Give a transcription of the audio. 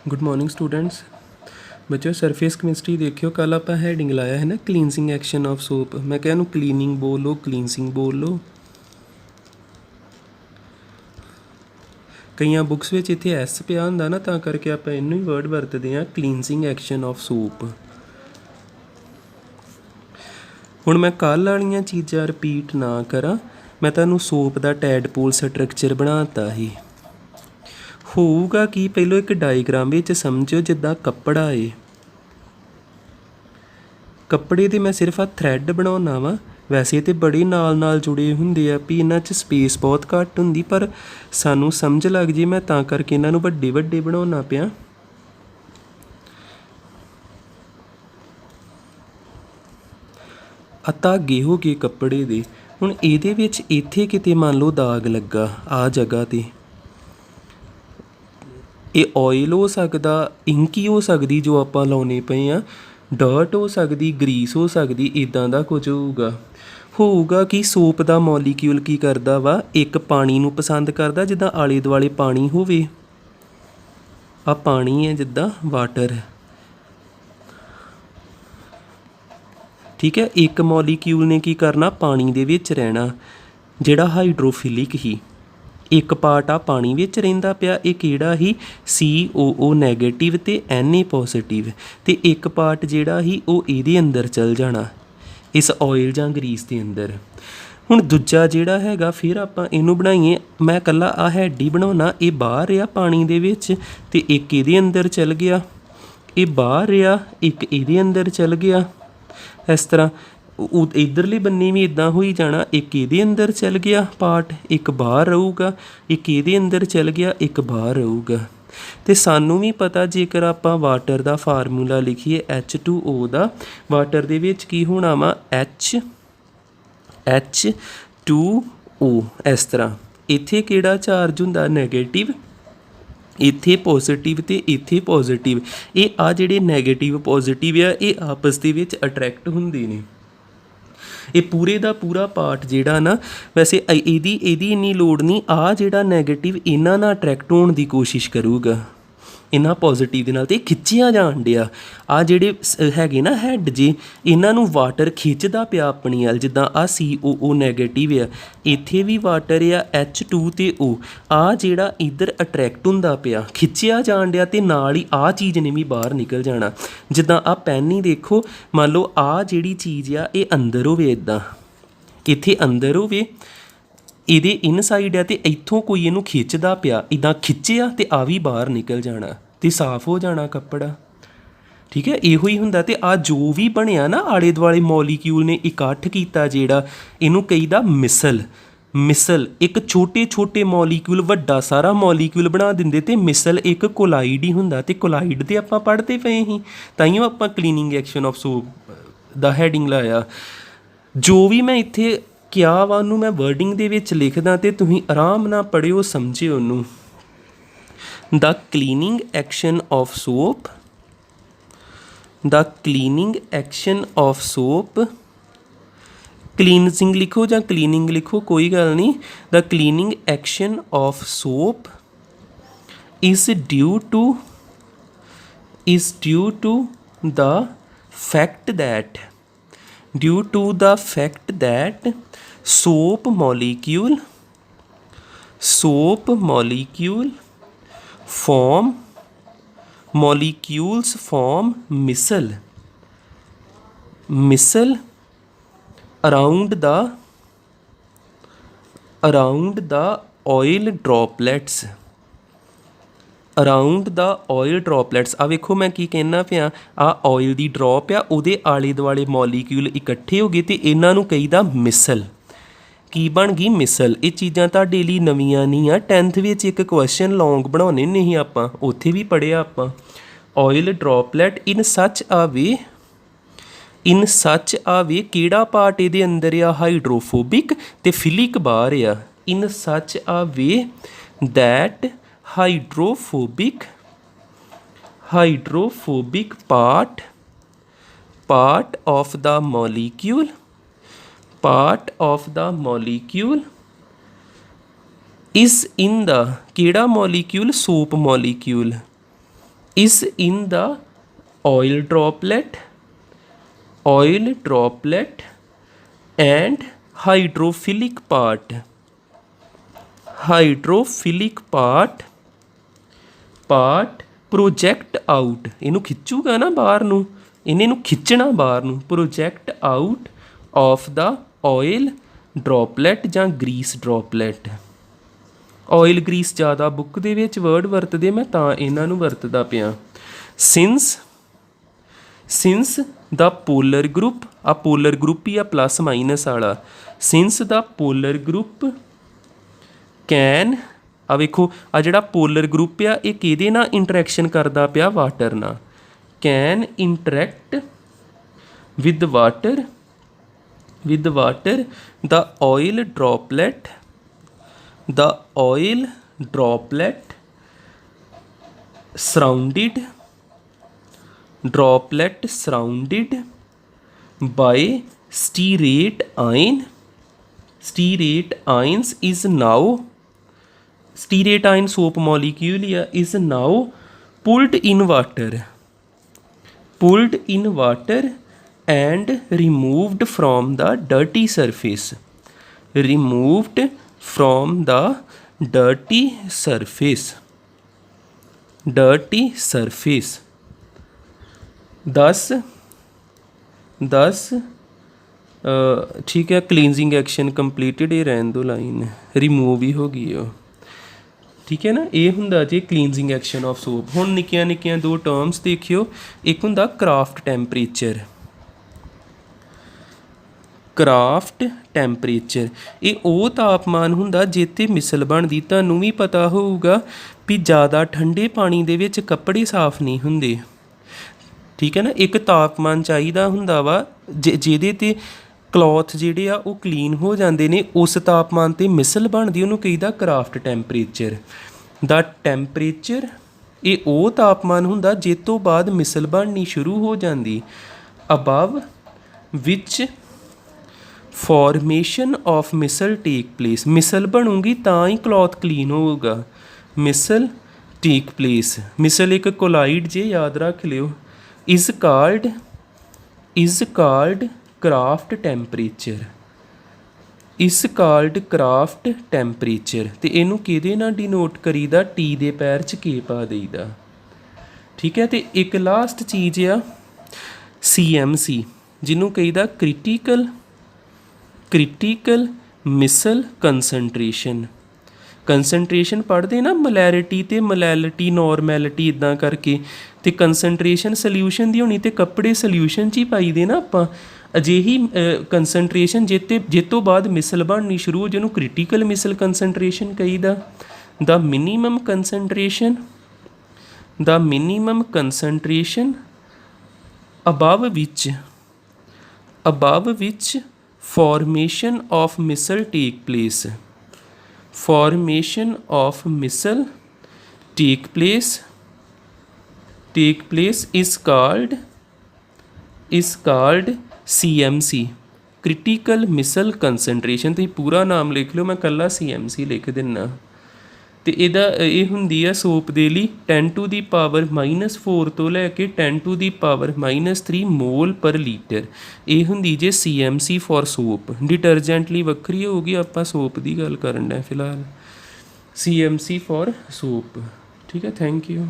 Good morning students. बच्चों surface chemistry देखियो, कल आप हैडिंग लाया है ना क्लीनजिंग एक्शन ऑफ सोप। मैं क्या क्लीनिंग बोलो क्लीनजिंग बोलो। कई बुक्स में इतने एस पिया होंगे ना, ਤਾਂ करके आप इनू ही वर्ड वरतते हैं क्लीनजिंग एक्शन ऑफ सोप। हुण मैं कल वाली चीज़ां रिपीट ना करा, मैं तुहानूं सोप का टैडपोल स्ट्रक्चर बनाता ही होगा कि पहलों एक डायग्राम विच समझो जिद्दां कपड़ा है। कपड़े ते मैं सिर्फ आ थ्रैड बनाउणा वा, वैसे तो बड़े नाल नाल जुड़े हुंदे आ भी इन्हां च स्पेस बहुत घट हुंदी, पर सानू समझ लग जे मैं तां करके इन्हां नूं वड्डे वड्डे बनाउणा पिया। आ धागे हो गए कपड़े दे। हुण इहदे विच इत्थे किते मान लो दाग लगा आ जगह ते, ये ऑयल हो सकदा, इंक ही हो सकदी जो आपां लाउने पए आ, डर्ट हो सकदी, ग्रीस हो सकदी, इदां दा कुछ होऊगा कि सोप का मॉलीक्यूल की करदा वा, एक पानी नूं पसंद करदा जिद्दां आले दुआले पानी होवे। आ पानी है जिद्दां वाटर, ठीक है। एक मॉलीक्यूल ने की करना पानी दे विच रहना, जिहड़ा हाइड्रोफिलिक ही। एक पार्ट आ पानी विच रहिंदा पिया, ये किहड़ा ही COO नैगेटिव ते Na पॉजिटिव, ते एक पार्ट जिहड़ा ही वो इहदे अंदर चल जाना इस ऑयल जां ग्रीस के अंदर। हुण दूजा जिहड़ा हैगा फिर आपां इहनूं बनाईए, मैं कल्ला आ हैड ही बनाउणा, ये बाहर आ पानी दे विच ते एक इहदे अंदर चल गया, ये बाहर आ एक इहदे अंदर चल गया। इस तरह इधरले बन्ने भी इदां हो ही जाना, एक इहदे अंदर चल गया पार्ट, एक बाहर रहूगा, एक इहदे अंदर चल गया, एक बाहर रहूगा। तो सानू भी पता जेकर आपां वाटर का फार्मूला लिखीए H2O का, वाटर दे विच की होना वा H2O। इस तरह इत्थे किहड़ा चार्ज हुंदा नैगेटिव, इत्थे पॉजिटिव ते इत्थे पॉजिटिव। ये आ जिहड़े नैगेटिव पॉजिटिव आ ये आपस दे विच अट्रैक्ट हुंदे ने। ये पूरे का पूरा पार्ट जिहड़ा ना, वैसे इहदी इन्नी लोड़ नहीं, आ जिहड़ा नैगेटिव इन्हां नाल अट्रैक्ट होने की कोशिश करूगा, इन्हां पॉजिटिव दे नाल ते खिच्चिया जाण डिया। आ जिहड़े हैगे ना हैड जे, इन्हां नूं वाटर खिच्चदा पिया अपनी अल, जिद्दां आ COO नैगेटिव आ, इत्थे भी वाटर आ H2 ते O, आ जिहड़ा इधर अट्रैक्ट हुंदा पिया खिच्चिया जाण डिया, ते नाल ही आ चीज़ ने भी बाहर निकल जाना। जिद्दां आ पैन ही देखो, मान लो आ जिहड़ी चीज़ आ ये अंदर होवे, इदां इत्थे अंदर होवे, ਇਹਦੇ ਇਨਸਾਈਡ है तो इत्थों कोई इनू खिंचदा पिया, इदां खिंचिया तो आ भी बाहर निकल जाना तो साफ हो जाना कपड़ा, ठीक है। इहो ही हुंदा। ते आ जो भी बनया ना आले दुआले मॉलीक्यूल ने इकट्ठ कीता, जिहड़ा इनू कहीदा मिसल एक छोटे छोटे मॉलीक्यूल वड्डा सारा मॉलीक्यूल बना दिंदे, ते मिसल एक कोलाइड ही हुंदा, ते कोलाइड ते आपां पढ़दे पए ही, ताइयों आपां क्लीनिंग एक्शन ऑफ सोप दा हैडिंग लाया। जो भी मैं इत्थे क्या वा उन्नू मैं वर्डिंग दे विच लिखदा, ते तुसीं आराम नाल पढ़िओ समझिओ उन्नू। The cleaning action of soap, the cleaning action of soap, cleansing लिखो या क्लीनिंग लिखो कोई गल नहीं। The cleaning action of soap is due to the fact that soap molecules form micelle around the oil droplets, around the oil droplets. आ वेखो मैं की कहना पिया, आ ऑयल की ड्रॉप आ, उहदे आले दुआले मॉलीक्यूल इकट्ठे हो गए, तो इन्हां नूं कहीदा मिसल। की बन गई मिसल। ये चीज़ां तुहाडे लई नवीआं नहीं आ, 10th विच एक क्वेश्चन लॉन्ग बनाउने नहीं आपां, उत्थे भी पढ़िया आपां। Oil ड्रॉपलैट in such a way किहड़ा part इहदे अंदर आ हाइड्रोफोबिक ते फिलिक बाहर आ। In such a way that hydrophobic part of the molecule is in the किहड़ा molecule, soap molecule is in the oil droplet and hydrophilic part project out, ਇਹਨੂੰ ਖਿੱਚੂਗਾ ਨਾ ਬਾਹਰ ਨੂੰ, ਇਹਨੇ ਨੂੰ ਖਿੱਚਣਾ ਬਾਹਰ ਨੂੰ, project out of the oil droplet ਜਾਂ grease droplet। ਆਇਲ ਗਰੀਸ ਜ਼ਿਆਦਾ ਬੁੱਕ ਦੇ ਵਿੱਚ ਵਰਡ ਵਰਤਦੇ, ਮੈਂ ਤਾਂ ਇਹਨਾਂ ਨੂੰ ਵਰਤਦਾ ਪਿਆ। ਸਿੰਸ ਦਾ ਪੋਲਰ ਗਰੁੱਪ, ਆ ਪੋਲਰ ਗਰੁੱਪ ਹੀ ਆ ਪਲੱਸ ਮਾਈਨਸ ਵਾਲਾ। Since the polar group can, ਆ ਵੇਖੋ ਆ ਜਿਹੜਾ ਪੋਲਰ ਗਰੁੱਪ ਆ ਇਹ ਕਿਹਦੇ ਨਾਲ ਇੰਟਰੈਕਸ਼ਨ ਕਰਦਾ ਪਿਆ, ਵਾਟਰ ਨਾਲ। Can interact with water the oil droplet surrounded by stearate ions is now, stearate ion soap molecule is now pulled in water and removed from the dirty surface, thus ठीक है, cleansing action completed, ये रहन दो line, remove ही हो गई हो, ठीक है ना। ये हुंदा जे क्लीनजिंग एक्शन ऑफ सोप। हुण निक्कियां निक्कियां दो टर्म्स देखियो, एक हुंदा क्राफ्ट टैंपरेचर, ये ਉਹ ਤਾਪਮਾਨ ਹੁੰਦਾ ਜਿੱਥੇ ਮਿਸਲ ਬਣਦੀ। ਤੁਹਾਨੂੰ ਵੀ ਪਤਾ ਹੋਊਗਾ ਵੀ ਜ਼ਿਆਦਾ ਠੰਡੇ ਪਾਣੀ ਦੇ ਵਿੱਚ ਕੱਪੜੇ ਸਾਫ਼ ਨਹੀਂ ਹੁੰਦੇ, ਠੀਕ ਹੈ ਨਾ। ਇੱਕ ਤਾਪਮਾਨ ਚਾਹੀਦਾ ਹੁੰਦਾ ਵਾ ਜਿਹਦੇ 'ਤੇ ਕਲੋਥ ਜਿਹੜੇ ਆ ਉਹ ਕਲੀਨ ਹੋ ਜਾਂਦੇ ਨੇ, ਉਸ ਤਾਪਮਾਨ 'ਤੇ ਮਿਸਲ ਬਣਦੀ, ਉਹਨੂੰ ਕਹੀਦਾ ਕਰਾਫਟ ਟੈਂਪਰੇਚਰ। ਦਾ ਟੈਂਪਰੇਚਰ ਇਹ ਉਹ ਤਾਪਮਾਨ ਹੁੰਦਾ ਜਿਸ ਤੋਂ ਬਾਅਦ ਮਿਸਲ ਬਣਨੀ ਸ਼ੁਰੂ ਹੋ ਜਾਂਦੀ। Above which formation of Misl take place, ਮਿਸਲ ਬਣੂਗੀ ਤਾਂ ਹੀ ਕਲੋਥ ਕਲੀਨ ਹੋਊਗਾ। ਮਿਸਲ ਟੇਕ ਪਲੇਸ, ਮਿਸਲ ਇੱਕ ਕੋਲਾਈਡ ਜੇ ਯਾਦ ਰੱਖ ਲਿਓ। ਇਜ਼ ਕਾਲਡ ਕਰਾਫਟ ਟੈਂਪਰੇਚਰ, ਤੇ ਇਹਨੂੰ ਕਿਹਦੇ ਨਾਲ ਡਿਨੋਟ ਕਰੀਦਾ, ਟੀ ਦੇ ਪੈਰ 'ਚ ਕੇ ਪਾ ਦੇਈਦਾ, ਠੀਕ ਹੈ। ਤੇ ਇੱਕ ਲਾਸਟ ਚੀਜ਼ ਆ CMC, ਜਿਹਨੂੰ ਕਹੀਦਾ ਕ੍ਰਿਟੀਕਲ ਮਿਸਲ ਕੰਸਨਟ੍ਰੇਸ਼ਨ ਪੜ੍ਹਦੇ ਨਾ, ਮਲੈਰਿਟੀ ਤੇ ਮਲੈਲਿਟੀ, ਨੋਰਮੈਲਿਟੀ, ਇੱਦਾਂ ਕਰਕੇ। ਤੇ ਕੰਸਨਟ੍ਰੇਸ਼ਨ ਸੋਲਿਊਸ਼ਨ ਦੀ ਹੋਣੀ ਤੇ ਕੱਪੜੇ ਸੋਲਿਊਸ਼ਨ 'ਚ ਹੀ ਪਾਈਦੇ ਨਾ ਆਪਾਂ। ਅਜਿਹੀ ਕੰਸਨਟ੍ਰੇਸ਼ਨ ਜਿਸ ਤੋਂ ਬਾਅਦ ਮਿਸਲ ਬਣਨੀ ਸ਼ੁਰੂ ਹੋ, ਜਿਹਨੂੰ ਕ੍ਰਿਟੀਕਲ ਮਿਸਲ ਕੰਸਨਟ੍ਰੇਸ਼ਨ ਕਹੀਦਾ। ਦਾ ਮਿਨੀਮਮ ਕੰਸਨਟ੍ਰੇਸ਼ਨ ਅਬਵ ਵਿਚ formation of missile take place is called CMC, critical missile concentration। ਤੁਸੀਂ ਪੂਰਾ ਨਾਮ ਲਿਖ ਲਓ, ਮੈਂ ਇਕੱਲਾ CMC ਲਿਖ ਦਿੰਦਾ। ਤੇ ਇਹਦਾ ਇਹ ਹੁੰਦੀ ਆ ਸੋਪ ਦੇ ਲਈ 10⁻⁻⁴ ਤੋਂ ਲੈ ਕੇ 10⁻⁻³ ਮੋਲ ਪਰ ਲੀਟਰ। ਇਹ ਹੁੰਦੀ ਜੇ CMC ਫॉर ਸੋਪ। ਡਿਟਰਜੈਂਟ ਲਈ ਵੱਖਰੀ ਹੋਊਗੀ, ਆਪਾਂ ਸੋਪ ਦੀ ਗੱਲ ਕਰਨ ਡਏ ਫਿਲਹਾਲ। CMC ਫॉर ਸੋਪ, ਠੀਕ ਹੈ। Thank you.